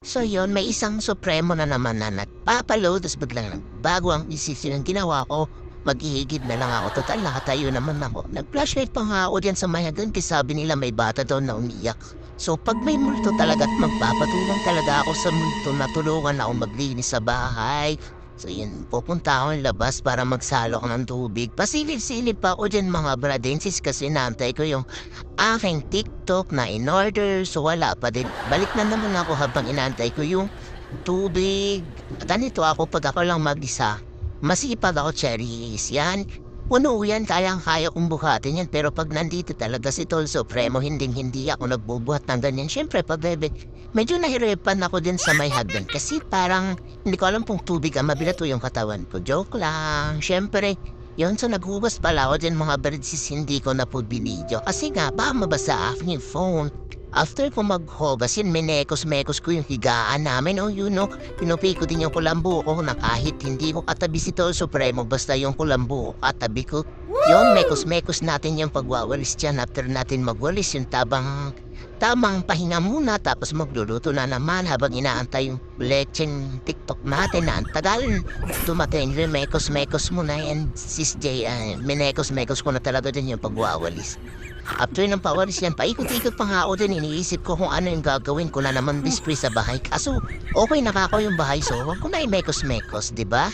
So yun, may isang supremo na naman na nagpapaload tas biglang nagbago ang desisyon ng ginawa ko. Maghihigib na lang ako, total nakatayo naman ako. Nag-flashlight pa nga ako diyan sa may hagdan kasi sabi nila may bata daw na umiyak. So pag may multo talaga at magpapatulong talaga ako sa multo na tulungan ako maglinis sa bahay. So yun, pupunta ako ng labas para magsalok ng tubig. Pasilip-silip pa ako dyan mga bradensis kasi nantay ko yung aking TikTok na in-order. So wala pa din. Balik na naman ako habang inantay ko yung tubig. At anito ako pag ako lang mag-isa. Masipag ako, cherries. Yan. Puno yan, kayang-kaya kong buhatin yan. Pero pag nandito talaga si Tol Supremo, hindi ako nagbubuhat ng ganyan. Siyempre, bebe, medyo nahirapan ako din sa may hagdan. Kasi parang, hindi ko alam kung tubig ang mabigat o yung katawan ko. Joke lang. Siyempre, yun, so naghugas pala ako din mga birdsis, hindi ko na po binidyo. Kasi nga, baka mabasa aking phone. After ko maghugas yun, minekos-mekos ko yung higaan namin. O yun, no, pinupi ko din yung kulambu ko na kahit hindi ko katabi si Tol Supremo, basta yung kulambu ko katabi ko. Yun, mekos-mekos natin yung pagwawalis dyan. After natin magwalis, yung tamang pahinga muna, tapos magluluto na naman habang inaantay yung lecheng TikTok natin na ang tagal. Dumating rin, mekos-mekos muna yan, sis J. Minekos-mekos ko na talaga din yung pagwawalis. After ng pawalis yan, paikot-ikot pa nga ako din. Iniisip ko kung ano yung gagawin ko na naman display sa bahay. Kaso, okay nakako yung bahay, so huwag ko na i-mekos-mekos, di ba?